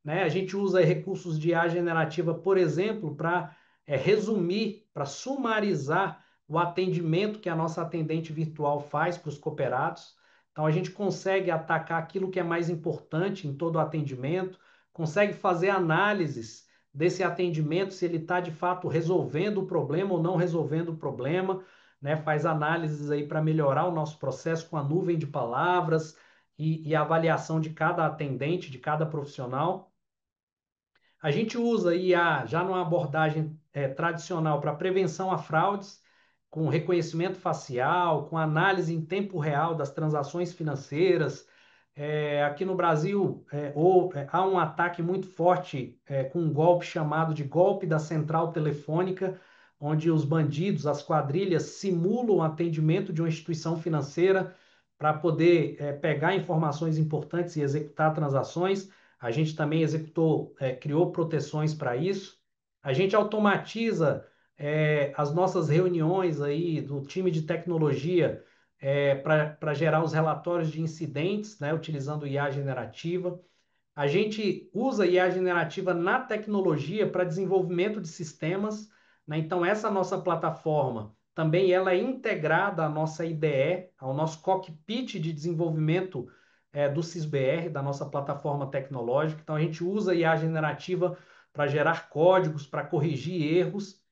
né? A gente usa recursos de IA generativa, por exemplo, para resumir, para sumarizar o atendimento que a nossa atendente virtual faz para os cooperados. Então, a gente consegue atacar aquilo que é mais importante em todo o atendimento, consegue fazer análises desse atendimento, se ele está de fato resolvendo o problema ou não resolvendo o problema, né? Faz análises aí para melhorar o nosso processo com a nuvem de palavras e a avaliação de cada atendente, de cada profissional. A gente usa IA já numa abordagem tradicional para prevenção a fraudes, com reconhecimento facial, com análise em tempo real das transações financeiras. Aqui no Brasil, há um ataque muito forte com um golpe chamado de golpe da central telefônica, onde os bandidos, as quadrilhas, simulam o atendimento de uma instituição financeira para poder pegar informações importantes e executar transações. A gente também criou proteções para isso. A gente automatiza as nossas reuniões aí do time de tecnologia para gerar os relatórios de incidentes, né, utilizando IA generativa. A gente usa IA generativa na tecnologia para desenvolvimento de sistemas, né? Então, essa nossa plataforma, também ela é integrada à nossa IDE, ao nosso cockpit de desenvolvimento do SysBR, da nossa plataforma tecnológica. Então, a gente usa a IA generativa para gerar códigos, para corrigir erros.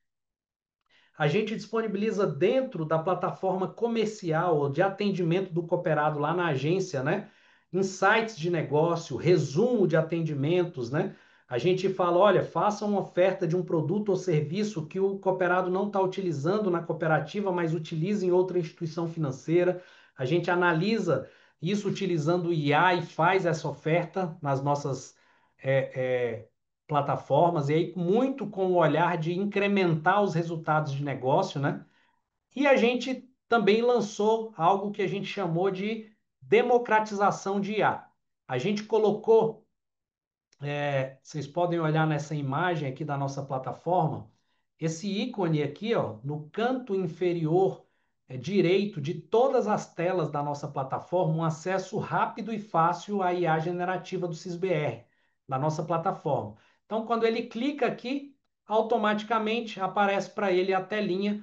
A gente disponibiliza dentro da plataforma comercial de atendimento do cooperado lá na agência, né? Insights de negócio, resumo de atendimentos, né? A gente fala, olha, faça uma oferta de um produto ou serviço que o cooperado não está utilizando na cooperativa, mas utiliza em outra instituição financeira. A gente analisa isso utilizando o IA e faz essa oferta nas nossas plataformas, e aí muito com o olhar de incrementar os resultados de negócio, né? E a gente também lançou algo que a gente chamou de democratização de IA. A gente colocou, vocês podem olhar nessa imagem aqui da nossa plataforma, esse ícone aqui, ó, no canto inferior direito de todas as telas da nossa plataforma, um acesso rápido e fácil à IA generativa do SysBR, da nossa plataforma. Então, quando ele clica aqui, automaticamente aparece para ele a telinha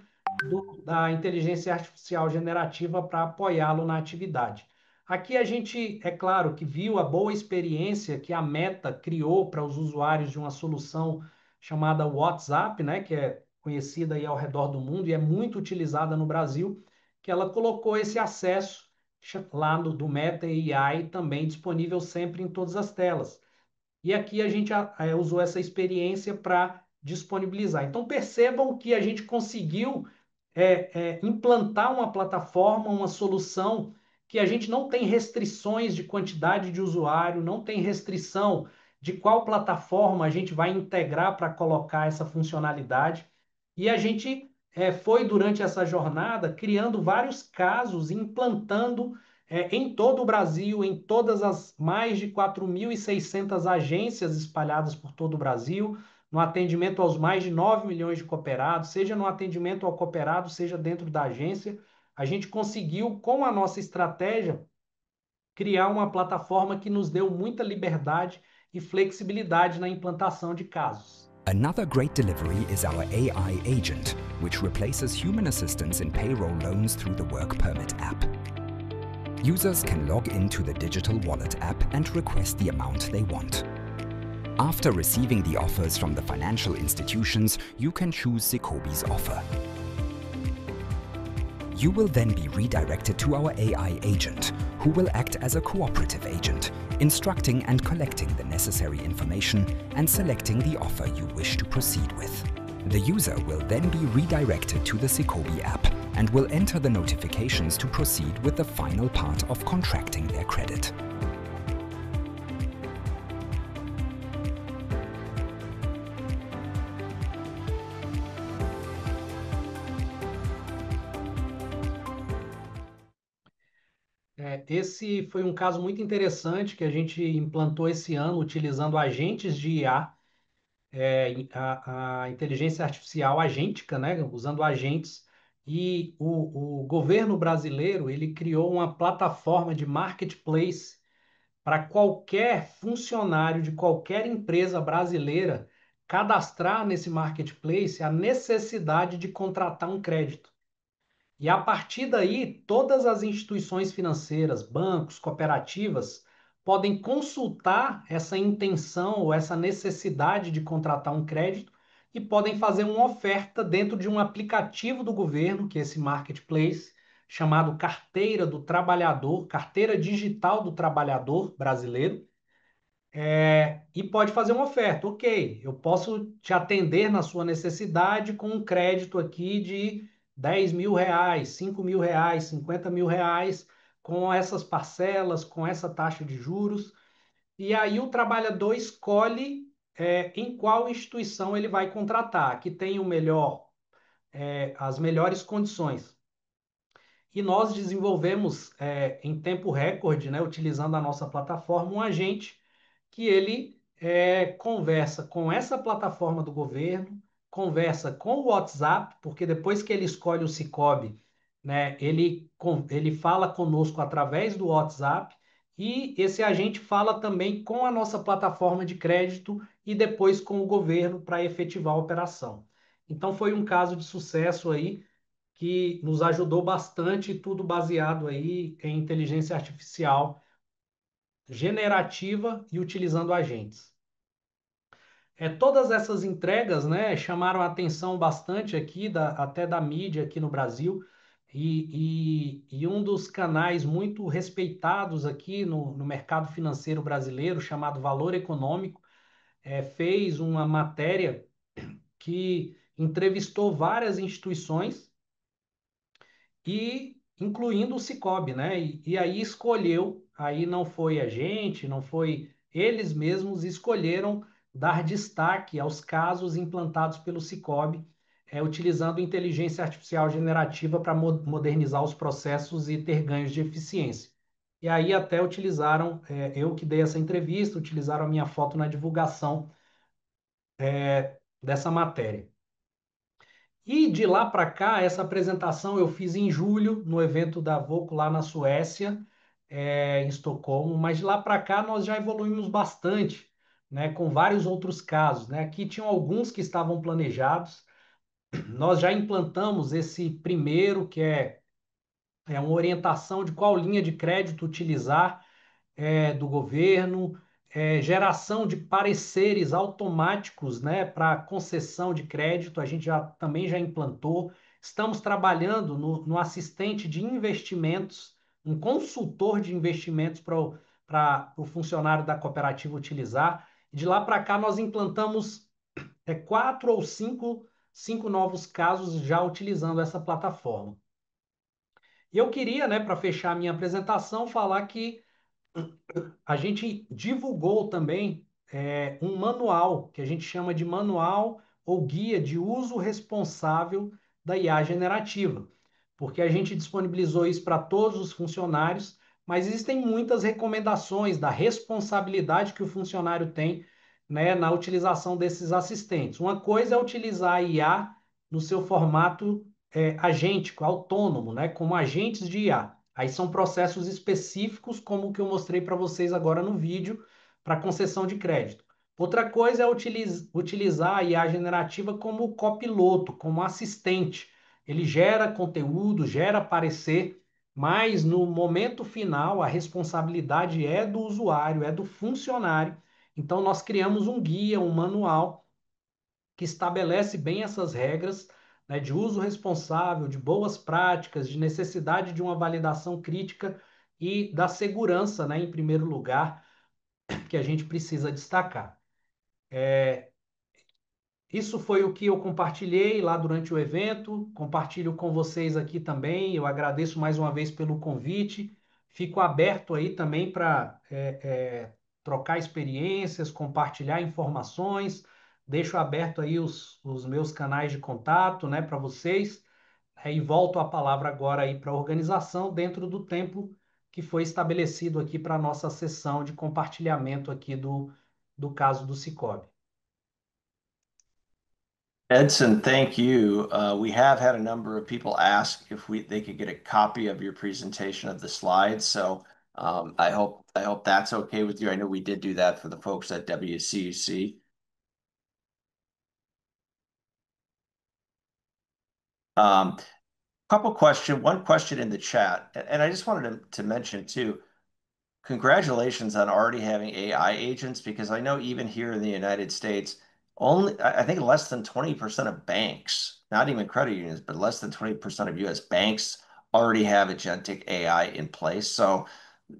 da inteligência artificial generativa para apoiá-lo na atividade. Aqui a gente, é claro, que viu a boa experiência que a Meta criou para os usuários de uma solução chamada WhatsApp, né, que é conhecida aí ao redor do mundo e é muito utilizada no Brasil, que ela colocou esse acesso lá do Meta AI também disponível sempre em todas as telas. E aqui a gente usou essa experiência para disponibilizar. Então percebam que a gente conseguiu implantar uma plataforma, uma solução que a gente não tem restrições de quantidade de usuário, não tem restrição de qual plataforma a gente vai integrar para colocar essa funcionalidade. E a gente foi, durante essa jornada, criando vários casos, implantando em todo o Brasil, em todas as mais de 4.600 agências espalhadas por todo o Brasil, no atendimento aos mais de 9 milhões de cooperados, seja no atendimento ao cooperado, seja dentro da agência, a gente conseguiu, com a nossa estratégia, criar uma plataforma que nos deu muita liberdade e flexibilidade na implantação de casos. Another great delivery is our AI agent, which replaces human assistance in payroll loans through the Work Permit app. Users can log into the digital wallet app and request the amount they want. After receiving the offers from the financial institutions, you can choose Sicobi's offer. You will then be redirected to our AI agent, who will act as a cooperative agent, instructing and collecting the necessary information and selecting the offer you wish to proceed with. The user will then be redirected to the Sicobi app and will enter the notifications to proceed with the final part of contracting their credit. Esse foi um caso muito interessante que a gente implantou esse ano utilizando agentes de IA, a inteligência artificial agêntica, né, usando agentes. E o governo brasileiro ele criou uma plataforma de marketplace para qualquer funcionário de qualquer empresa brasileira cadastrar nesse marketplace a necessidade de contratar um crédito. E a partir daí, todas as instituições financeiras, bancos, cooperativas, podem consultar essa intenção ou essa necessidade de contratar um crédito e podem fazer uma oferta dentro de um aplicativo do governo, que é esse marketplace, chamado Carteira do Trabalhador, Carteira Digital do Trabalhador Brasileiro, e pode fazer uma oferta. Ok, eu posso te atender na sua necessidade com um crédito aqui de 10 mil reais, 5 mil reais, 50 mil reais, com essas parcelas, com essa taxa de juros. E aí o trabalhador escolhe em qual instituição ele vai contratar, que tem o melhor, as melhores condições. E nós desenvolvemos em tempo recorde, né, utilizando a nossa plataforma, um agente que ele conversa com essa plataforma do governo, conversa com o WhatsApp, porque depois que ele escolhe o Sicobi, né, ele fala conosco através do WhatsApp, e esse agente fala também com a nossa plataforma de crédito e depois com o governo para efetivar a operação. Então foi um caso de sucesso aí, que nos ajudou bastante, tudo baseado aí em inteligência artificial generativa e utilizando agentes. Todas essas entregas, né, chamaram a atenção bastante aqui, até da mídia aqui no Brasil, e um dos canais muito respeitados aqui no mercado financeiro brasileiro, chamado Valor Econômico, fez uma matéria que entrevistou várias instituições e incluindo o Cicobi, né? E aí escolheu, aí não foi a gente, não foi eles mesmos escolheram dar destaque aos casos implantados pelo Cicobi, utilizando inteligência artificial generativa para modernizar os processos e ter ganhos de eficiência. E aí até utilizaram, eu que dei essa entrevista, utilizaram a minha foto na divulgação dessa matéria. E de lá para cá, essa apresentação eu fiz em julho, no evento da Voco lá na Suécia, em Estocolmo, mas de lá para cá nós já evoluímos bastante, né, com vários outros casos, né? Aqui tinham alguns que estavam planejados, nós já implantamos esse primeiro, que é uma orientação de qual linha de crédito utilizar do governo, geração de pareceres automáticos, né, para concessão de crédito, a gente também já implantou. Estamos trabalhando no assistente de investimentos, um consultor de investimentos para o funcionário da cooperativa utilizar. De lá para cá, nós implantamos quatro ou cinco novos casos já utilizando essa plataforma. E eu queria, né, para fechar a minha apresentação, falar que a gente divulgou também um manual, que a gente chama de manual ou guia de uso responsável da IA generativa, porque a gente disponibilizou isso para todos os funcionários, mas existem muitas recomendações da responsabilidade que o funcionário tem, né, na utilização desses assistentes. Uma coisa é utilizar a IA no seu formato agêntico, autônomo, né, como agentes de IA. Aí são processos específicos, como o que eu mostrei para vocês agora no vídeo, para concessão de crédito. Outra coisa é utilizar a IA generativa como copiloto, como assistente. Ele gera conteúdo, gera parecer, mas no momento final a responsabilidade é do usuário, é do funcionário. Então nós criamos um guia, um manual que estabelece bem essas regras, né, de uso responsável, de boas práticas, de necessidade de uma validação crítica e da segurança, né, em primeiro lugar, que a gente precisa destacar. Isso foi o que eu compartilhei lá durante o evento, compartilho com vocês aqui também. Eu agradeço mais uma vez pelo convite. Fico aberto aí também para trocar experiências, compartilhar informações. Deixo aberto aí os meus canais de contato, né, para vocês. E volto a palavra agora aí para a organização dentro do tempo que foi estabelecido aqui para a nossa sessão de compartilhamento aqui do caso do Cicobi. Edson, thank you. We have had a number of people ask if they could get a copy of your presentation of the slides. So I hope that's okay with you. I know we did do that for the folks at WCUC. One question in the chat, and I just wanted to mention too, congratulations on already having AI agents, because I know even here in the United States, I think less than 20% of banks, not even credit unions, but less than 20% of US banks already have agentic AI in place. So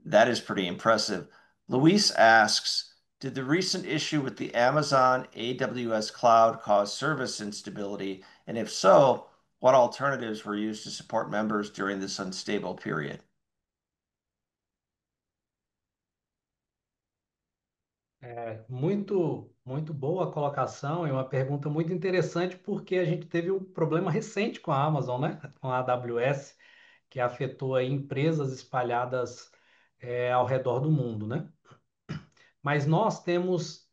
that is pretty impressive. Luis asks, did the recent issue with the Amazon AWS cloud cause service instability? And if so, what alternatives were used to support members during this unstable period? Muito boa a colocação, é uma pergunta muito interessante porque a gente teve um problema recente com a Amazon, né? Com a AWS, que afetou aí empresas espalhadas ao redor do mundo, né? Mas nós temos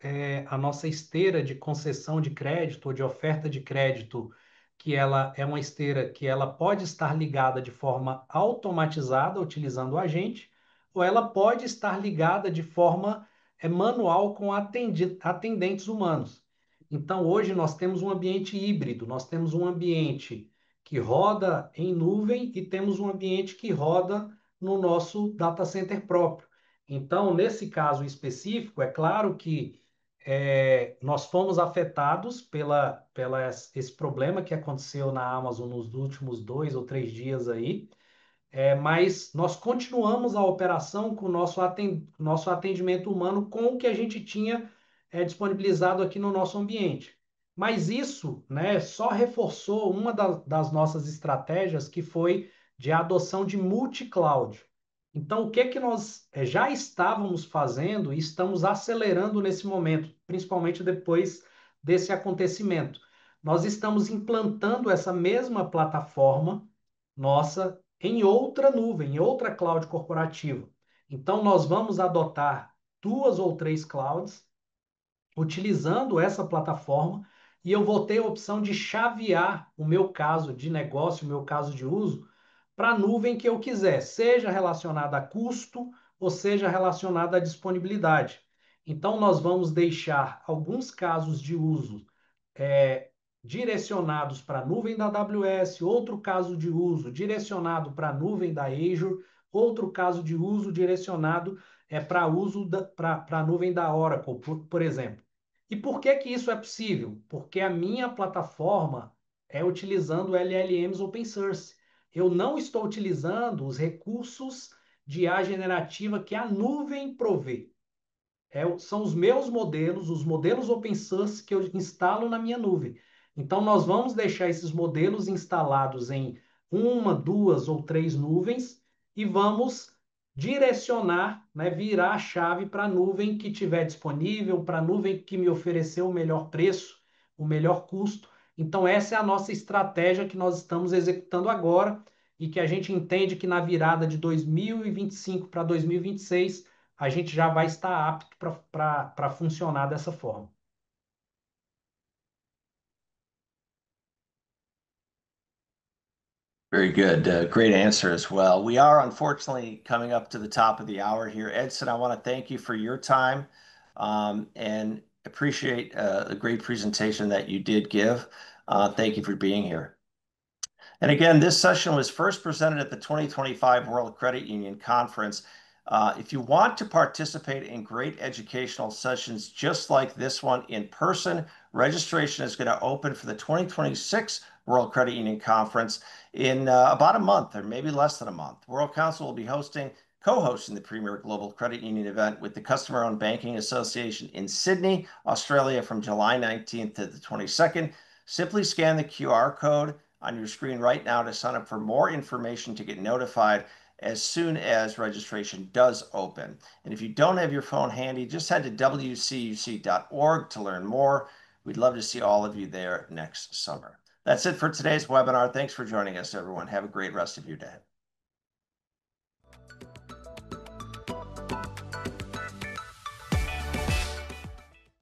a nossa esteira de concessão de crédito ou de oferta de crédito, que ela é uma esteira que ela pode estar ligada de forma automatizada, utilizando o agente, ou ela pode estar ligada de forma manual com atendentes humanos. Então, hoje nós temos um ambiente híbrido, nós temos um ambiente que roda em nuvem e temos um ambiente que roda no nosso data center próprio. Então, nesse caso específico, é claro que nós fomos afetados pela esse problema que aconteceu na Amazon nos últimos 2 ou 3 dias aí, mas nós continuamos a operação com o nosso atendimento humano com o que a gente tinha disponibilizado aqui no nosso ambiente. Mas isso, né, só reforçou uma das nossas estratégias, que foi de adoção de multi-cloud. Então, o que é que nós já estávamos fazendo e estamos acelerando nesse momento, principalmente depois desse acontecimento? Nós estamos implantando essa mesma plataforma nossa em outra nuvem, em outra cloud corporativa. Então, nós vamos adotar 2 ou 3 clouds utilizando essa plataforma, e eu vou ter a opção de chavear o meu caso de negócio, o meu caso de uso, para a nuvem que eu quiser, seja relacionada a custo ou seja relacionada à disponibilidade. Então, nós vamos deixar alguns casos de uso é, direcionados para a nuvem da AWS, outro caso de uso direcionado para a nuvem da Azure, outro caso de uso direcionado para uso para a nuvem da Oracle, por exemplo. E por que que isso é possível? Porque a minha plataforma é utilizando LLMs open source. Eu não estou utilizando os recursos de IA generativa que a nuvem provê. São os meus modelos, os modelos open source que eu instalo na minha nuvem. Então, nós vamos deixar esses modelos instalados em 1, 2 ou 3 nuvens e vamos direcionar, né, virar a chave para a nuvem que tiver disponível, para a nuvem que me ofereceu o melhor preço, o melhor custo. Então, essa é a nossa estratégia que nós estamos executando agora e que a gente entende que na virada de 2025 para 2026 a gente já vai estar apto para funcionar dessa forma. Very good. Great answer as well. We are unfortunately coming up to the top of the hour here. Edson, I want to thank you for your time and appreciate the great presentation that you did give. Thank you for being here. And again, this session was first presented at the 2025 World Credit Union Conference. If you want to participate in great educational sessions just like this one in person, registration is going to open for the 2026 World Credit Union Conference in about a month or maybe less than a month. World Council will be co-hosting the premier global credit union event with the Customer-Owned Banking Association in Sydney, Australia from July 19th to the 22nd. Simply scan the QR code on your screen right now to sign up for more information to get notified as soon as registration does open. And if you don't have your phone handy, just head to wcuc.org to learn more. We'd love to see all of you there next summer. That's it for today's webinar. Thanks for joining us, everyone. Have a great rest of your day.